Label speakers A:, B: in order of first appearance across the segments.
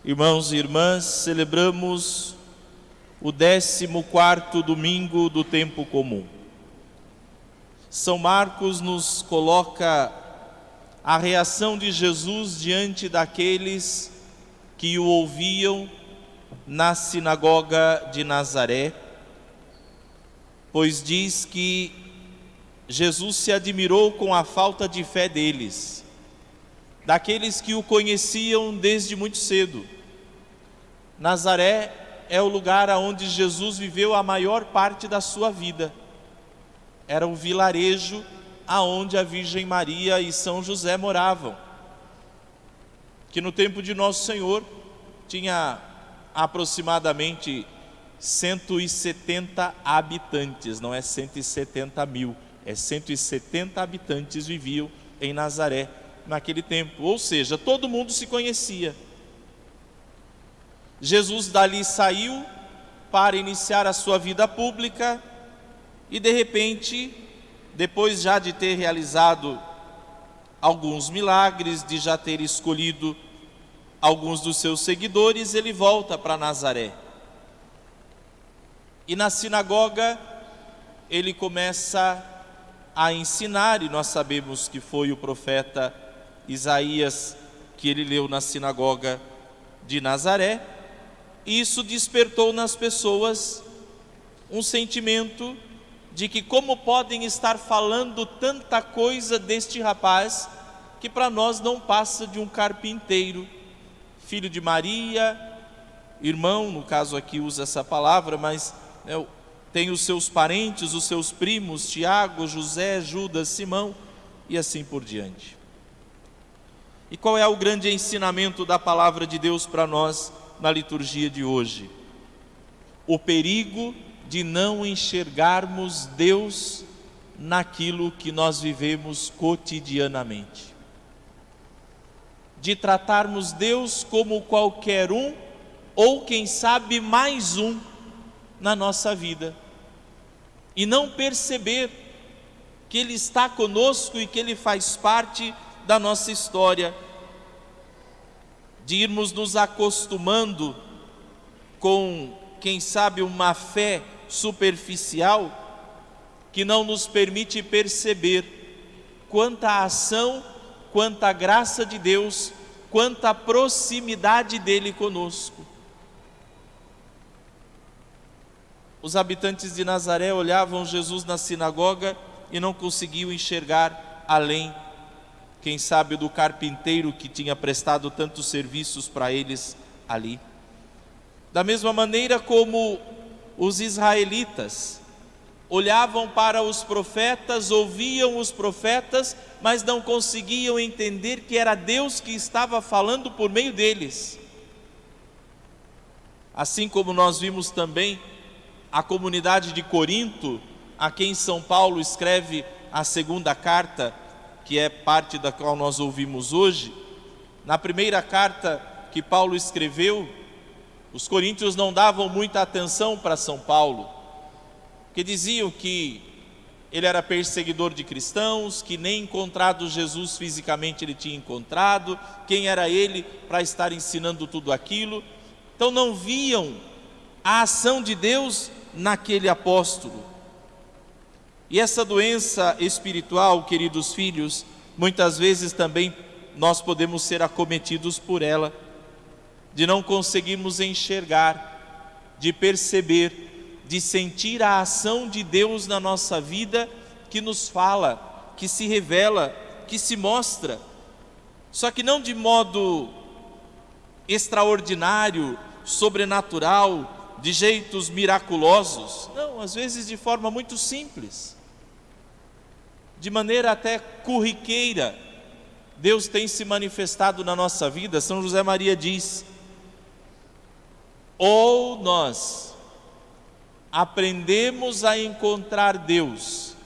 A: Irmãos e irmãs, celebramos o 14º domingo do tempo comum. São Marcos nos coloca a reação de Jesus diante daqueles que o ouviam na sinagoga de Nazaré, pois diz que Jesus se admirou com a falta de fé deles, daqueles que o conheciam desde muito cedo. Nazaré é o lugar onde Jesus viveu a maior parte da sua vida. Era o vilarejo aonde a Virgem Maria e São José moravam, que no tempo de Nosso Senhor tinha aproximadamente 170 habitantes, não é 170 mil, é 170 habitantes viviam em Nazaré naquele tempo, ou seja, todo mundo se conhecia. Jesus dali saiu para iniciar a sua vida pública e de repente, depois já de ter realizado alguns milagres, de já ter escolhido alguns dos seus seguidores, ele volta para Nazaré. E na sinagoga ele começa a ensinar, e nós sabemos que foi o profeta Isaías que ele leu na sinagoga de Nazaré. E isso despertou nas pessoas um sentimento de que como podem estar falando tanta coisa deste rapaz que para nós não passa de um carpinteiro, filho de Maria, irmão, no caso aqui usa essa palavra, mas tem os seus parentes, os seus primos, Tiago, José, Judas, Simão e assim por diante. E qual é o grande ensinamento da palavra de Deus para nós na liturgia de hoje? O perigo de não enxergarmos Deus naquilo que nós vivemos cotidianamente, de tratarmos Deus como qualquer um, ou quem sabe mais um na nossa vida, e não perceber que Ele está conosco e que Ele faz parte da nossa história, de irmos nos acostumando com, quem sabe, uma fé superficial que não nos permite perceber quanta ação, quanta graça de Deus, quanta proximidade dele conosco. Os habitantes de Nazaré olhavam Jesus na sinagoga e não conseguiam enxergar além, quem sabe, do carpinteiro que tinha prestado tantos serviços para eles ali. Da mesma maneira como os israelitas olhavam para os profetas, ouviam os profetas, mas não conseguiam entender que era Deus que estava falando por meio deles. Assim como nós vimos também a comunidade de Corinto, a quem São Paulo escreve a segunda carta, que é parte da qual nós ouvimos hoje. Na primeira carta que Paulo escreveu, os coríntios não davam muita atenção para São Paulo, que diziam que ele era perseguidor de cristãos, que nem encontrado Jesus fisicamente ele tinha encontrado, quem era ele para estar ensinando tudo aquilo. Então não viam a ação de Deus naquele apóstolo. E essa doença espiritual, queridos filhos, muitas vezes também nós podemos ser acometidos por ela, de não conseguirmos enxergar, de perceber, de sentir a ação de Deus na nossa vida, que nos fala, que se revela, que se mostra, só que não de modo extraordinário, sobrenatural, de jeitos miraculosos, não, às vezes de forma muito simples, de maneira até corriqueira. Deus tem se manifestado na nossa vida. São José Maria diz: ou nós aprendemos a encontrar Deus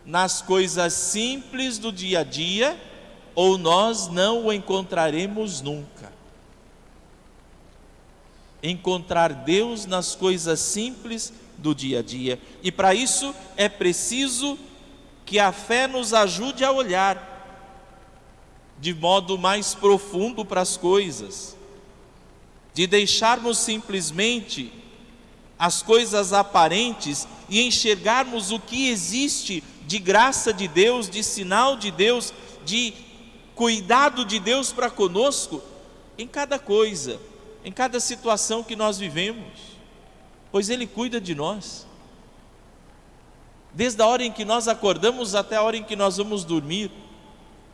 A: nas coisas simples do dia a dia, ou nós não o encontraremos nunca. Encontrar Deus nas coisas simples do dia a dia. E para isso é preciso que a fé nos ajude a olhar de modo mais profundo para as coisas, de deixarmos simplesmente as coisas aparentes e enxergarmos o que existe de graça de Deus, de sinal de Deus, de cuidado de Deus para conosco, em cada coisa, em cada situação que nós vivemos, pois Ele cuida de nós. Desde a hora em que nós acordamos até a hora em que nós vamos dormir,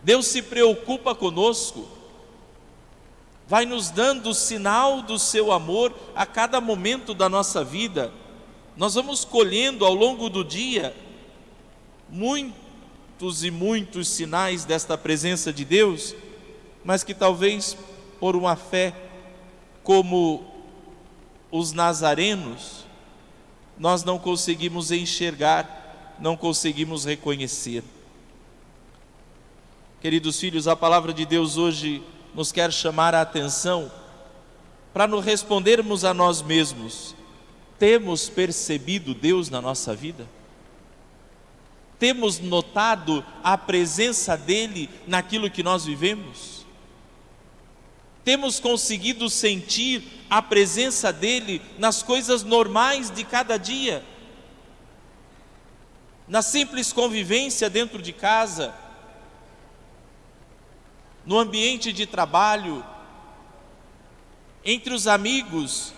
A: Deus se preocupa conosco, vai nos dando o sinal do seu amor a cada momento da nossa vida. Nós vamos colhendo ao longo do dia muitos e muitos sinais desta presença de Deus, mas que talvez por uma fé como os nazarenos, nós não conseguimos enxergar, não conseguimos reconhecer. Queridos filhos, a palavra de Deus hoje nos quer chamar a atenção para nos respondermos a nós mesmos: temos percebido Deus na nossa vida? Temos notado a presença dEle naquilo que nós vivemos? Temos conseguido sentir a presença dEle nas coisas normais de cada dia? Na simples convivência dentro de casa, no ambiente de trabalho, entre os amigos,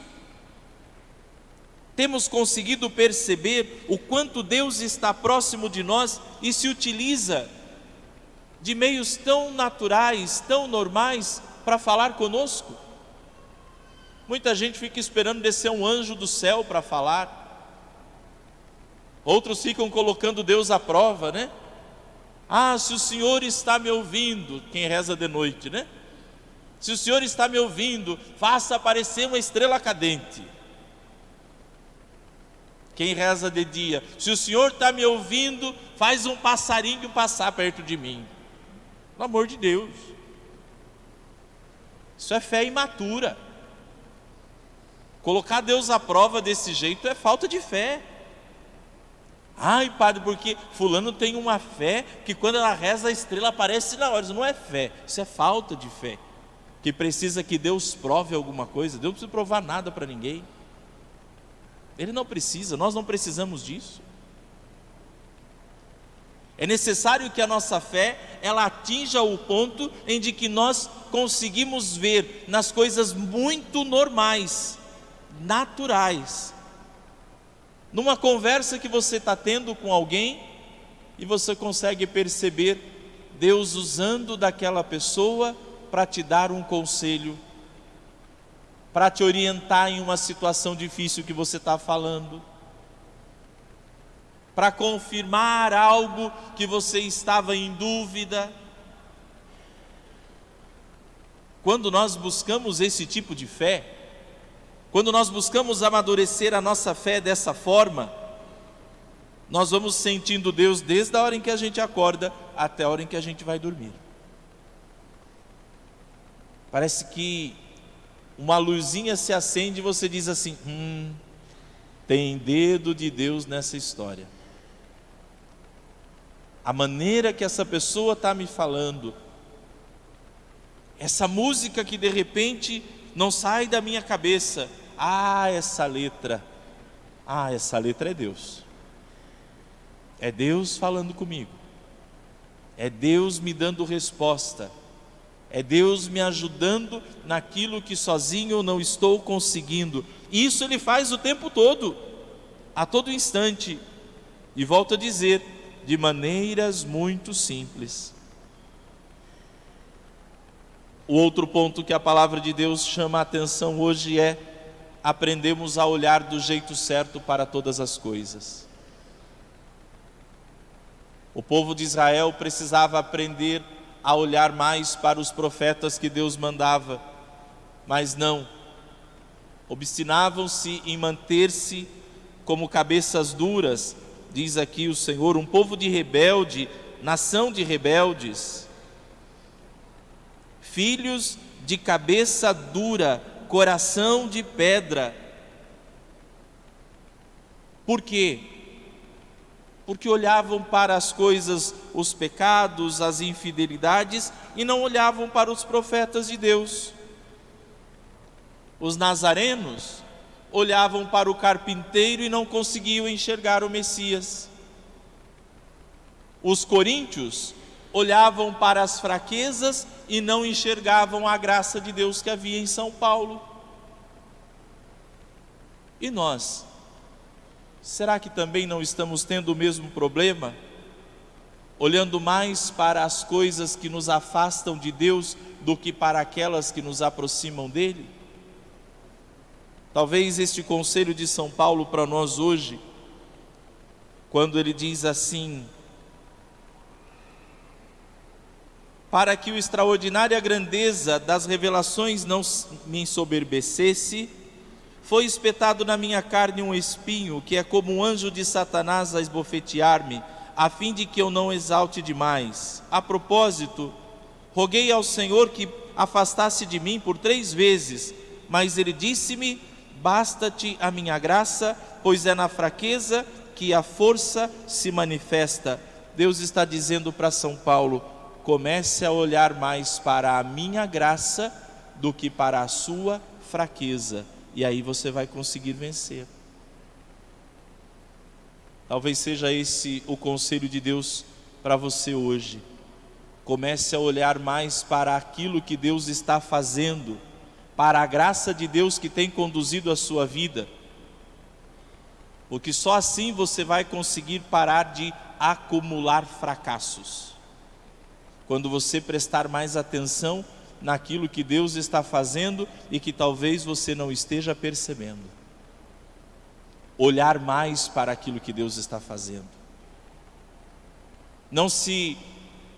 A: temos conseguido perceber o quanto Deus está próximo de nós e se utiliza de meios tão naturais, tão normais, para falar conosco? Muita gente fica esperando descer um anjo do céu para falar. Outros ficam colocando Deus à prova, né? Ah, se o Senhor está me ouvindo, quem reza de noite, né? Se o Senhor está me ouvindo, faça aparecer uma estrela cadente. Quem reza de dia, se o Senhor está me ouvindo, faz um passarinho passar perto de mim. Pelo amor de Deus, isso é fé imatura. Colocar Deus à prova desse jeito é falta de fé. Ai, padre, porque fulano tem uma fé que quando ela reza a estrela aparece na hora. Isso não é fé, isso é falta de fé, que precisa que Deus prove alguma coisa. Deus não precisa provar nada para ninguém. Ele não precisa, nós não precisamos disso. É necessário que a nossa fé, ela atinja o ponto em de que nós conseguimos ver nas coisas muito normais, naturais, numa conversa que você está tendo com alguém, e você consegue perceber Deus usando daquela pessoa para te dar um conselho, para te orientar em uma situação difícil que você está falando, para confirmar algo que você estava em dúvida. Quando nós buscamos esse tipo de fé, quando nós buscamos amadurecer a nossa fé dessa forma, nós vamos sentindo Deus desde a hora em que a gente acorda até a hora em que a gente vai dormir. Parece que uma luzinha se acende e você diz assim: tem dedo de Deus nessa história. A maneira que essa pessoa está me falando, essa música que de repente não sai da minha cabeça, essa letra é Deus. É Deus falando comigo, é Deus me dando resposta, é Deus me ajudando naquilo que sozinho eu não estou conseguindo. Isso Ele faz o tempo todo, a todo instante, e volto a dizer, de maneiras muito simples. O outro ponto que a palavra de Deus chama a atenção hoje é: aprendemos a olhar do jeito certo para todas as coisas. O povo de Israel precisava aprender a olhar mais para os profetas que Deus mandava, mas não, obstinavam-se em manter-se como cabeças duras, diz aqui o Senhor, um povo de rebelde, nação de rebeldes, filhos de cabeça dura, coração de pedra. Por quê? Porque olhavam para as coisas, os pecados, as infidelidades, e não olhavam para os profetas de Deus. Os nazarenos olhavam para o carpinteiro e não conseguiam enxergar o Messias. Os coríntios olhavam para as fraquezas e não enxergavam a graça de Deus que havia em São Paulo. E nós? Será que também não estamos tendo o mesmo problema? Olhando mais para as coisas que nos afastam de Deus do que para aquelas que nos aproximam dele? Talvez este conselho de São Paulo para nós hoje, quando ele diz assim: para que o extraordinária grandeza das revelações não me ensoberbecesse, foi espetado na minha carne um espinho, que é como um anjo de Satanás a esbofetear-me, a fim de que eu não exalte demais. A propósito, roguei ao Senhor que afastasse de mim por 3 vezes, mas ele disse-me: basta-te a minha graça, pois é na fraqueza que a força se manifesta. Deus está dizendo para São Paulo: comece a olhar mais para a minha graça do que para a sua fraqueza, e aí você vai conseguir vencer. Talvez seja esse o conselho de Deus para você hoje. Comece a olhar mais para aquilo que Deus está fazendo, para a graça de Deus que tem conduzido a sua vida, porque só assim você vai conseguir parar de acumular fracassos. Quando você prestar mais atenção naquilo que Deus está fazendo e que talvez você não esteja percebendo. Olhar mais para aquilo que Deus está fazendo. Não se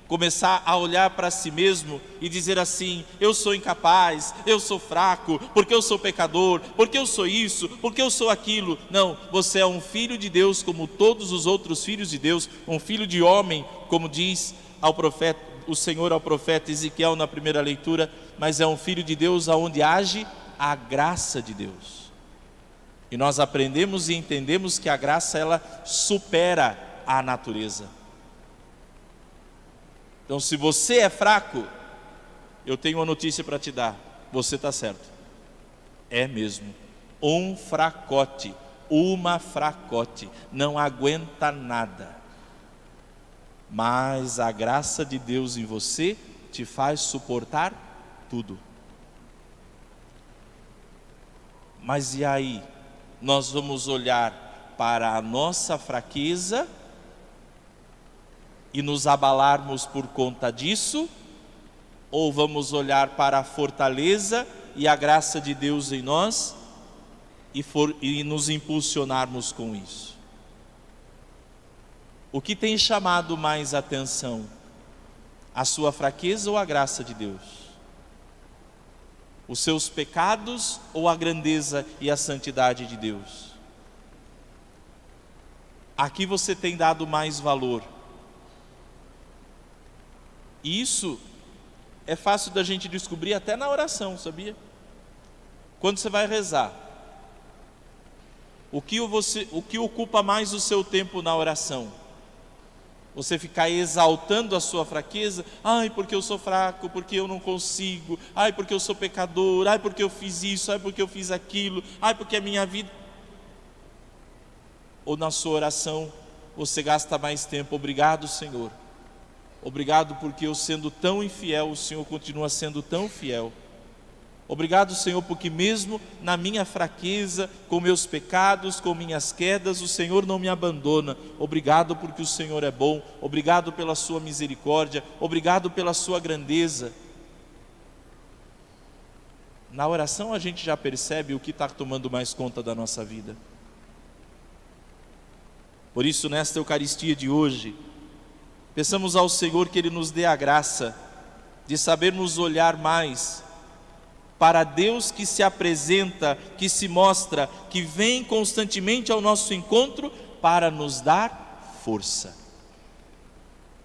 A: começar a olhar para si mesmo e dizer assim: eu sou incapaz, eu sou fraco, porque eu sou pecador, porque eu sou isso, porque eu sou aquilo. Não, você é um filho de Deus como todos os outros filhos de Deus, um filho de homem, como diz o Senhor ao profeta Ezequiel na primeira leitura, mas é um filho de Deus aonde age a graça de Deus. E nós aprendemos e entendemos que a graça, ela supera a natureza. Então, se você é fraco, eu tenho uma notícia para te dar: você está certo. É mesmo, um fracote, uma fracote, não aguenta nada. Mas a graça de Deus em você te faz suportar tudo. Mas e aí? Nós vamos olhar para a nossa fraqueza e nos abalarmos por conta disso? Ou vamos olhar para a fortaleza e a graça de Deus em nós e nos impulsionarmos com isso? O que tem chamado mais atenção? A sua fraqueza ou a graça de Deus? Os seus pecados ou a grandeza e a santidade de Deus? Aqui você tem dado mais valor. E isso é fácil da gente descobrir até na oração, sabia? Quando você vai rezar, o que ocupa mais o seu tempo na oração? Você ficar exaltando a sua fraqueza? Ai, porque eu sou fraco, porque eu não consigo. Ai, porque eu sou pecador. Ai, porque eu fiz isso. Ai, porque eu fiz aquilo. Ai, porque a minha vida... Ou na sua oração, você gasta mais tempo: obrigado, Senhor. Obrigado porque eu, sendo tão infiel, o Senhor continua sendo tão fiel. Obrigado, Senhor, porque mesmo na minha fraqueza, com meus pecados, com minhas quedas, o Senhor não me abandona. Obrigado porque o Senhor é bom. Obrigado pela sua misericórdia. Obrigado pela sua grandeza. Na oração a gente já percebe o que está tomando mais conta da nossa vida. Por isso, nesta Eucaristia de hoje, peçamos ao Senhor que Ele nos dê a graça de sabermos olhar mais para Deus que se apresenta, que se mostra, que vem constantemente ao nosso encontro para nos dar força.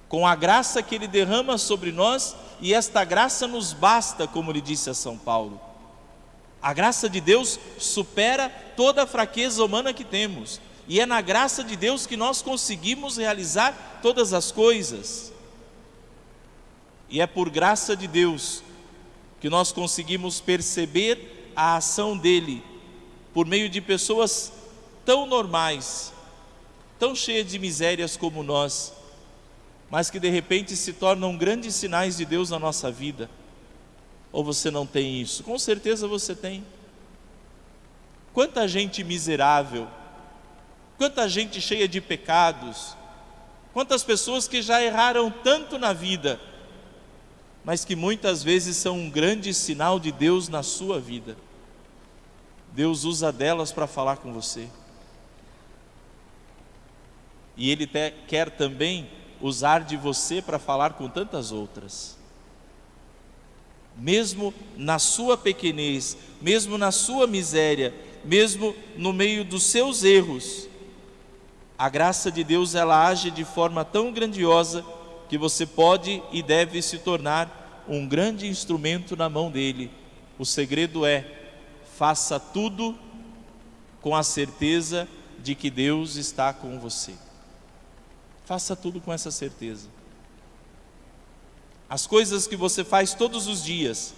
A: Com a graça que Ele derrama sobre nós, e esta graça nos basta, como Ele disse a São Paulo. A graça de Deus supera toda a fraqueza humana que temos, e é na graça de Deus que nós conseguimos realizar todas as coisas. E é por graça de Deus que nós conseguimos perceber a ação dele por meio de pessoas tão normais, tão cheias de misérias como nós, mas que de repente se tornam grandes sinais de Deus na nossa vida? Ou você não tem isso? Com certeza você tem. Quanta gente miserável, quanta gente cheia de pecados, quantas pessoas que já erraram tanto na vida, mas que muitas vezes são um grande sinal de Deus na sua vida. Deus usa delas para falar com você. E Ele quer também usar de você para falar com tantas outras. Mesmo na sua pequenez, mesmo na sua miséria, mesmo no meio dos seus erros, a graça de Deus, ela age de forma tão grandiosa que você pode e deve se tornar um grande instrumento na mão dele. O segredo é: faça tudo com a certeza de que Deus está com você. Faça tudo com essa certeza. As coisas que você faz todos os dias,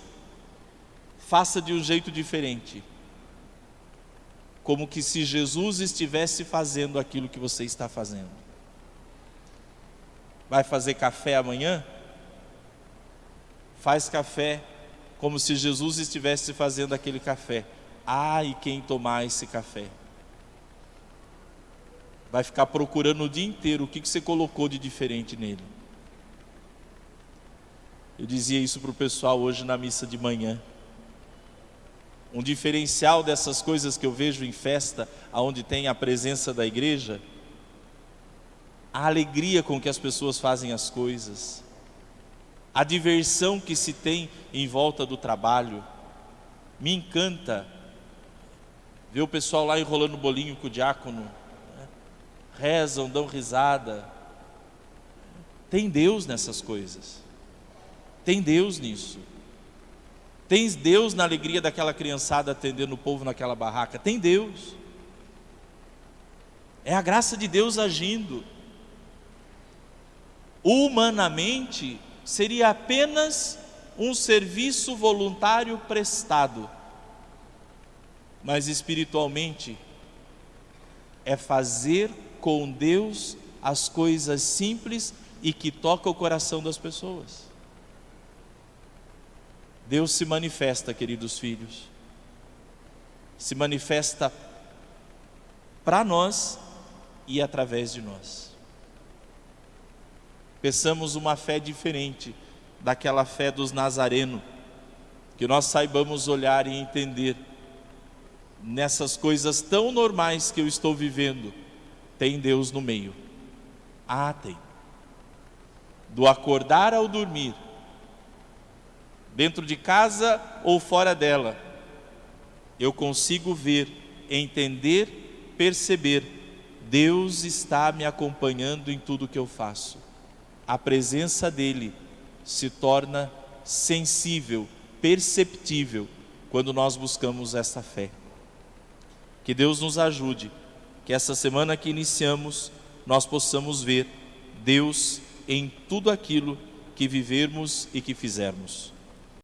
A: faça de um jeito diferente, como que se Jesus estivesse fazendo aquilo que você está fazendo. Vai fazer café amanhã? Faz café como se Jesus estivesse fazendo aquele café. E quem tomar esse café? Vai ficar procurando o dia inteiro o que você colocou de diferente nele. Eu dizia isso para o pessoal hoje na missa de manhã. Um diferencial dessas coisas que eu vejo em festa, onde tem a presença da igreja, a alegria com que as pessoas fazem as coisas, a diversão que se tem em volta do trabalho. Me encanta ver o pessoal lá enrolando bolinho com o diácono, rezam, dão risada. Tem Deus nessas coisas, tem Deus nisso. Tem Deus na alegria daquela criançada atendendo o povo naquela barraca. Tem Deus. É a graça de Deus agindo. Humanamente, seria apenas um serviço voluntário prestado. Mas espiritualmente, é fazer com Deus as coisas simples e que tocam o coração das pessoas. Deus se manifesta, queridos filhos, se manifesta para nós e através de nós. Peçamos uma fé diferente daquela fé dos nazarenos, que nós saibamos olhar e entender, nessas coisas tão normais que eu estou vivendo, tem Deus no meio. Tem. Do acordar ao dormir, dentro de casa ou fora dela, eu consigo ver, entender, perceber, Deus está me acompanhando em tudo que eu faço. A presença dele se torna sensível, perceptível, quando nós buscamos essa fé. Que Deus nos ajude, que essa semana que iniciamos, nós possamos ver Deus em tudo aquilo que vivermos e que fizermos.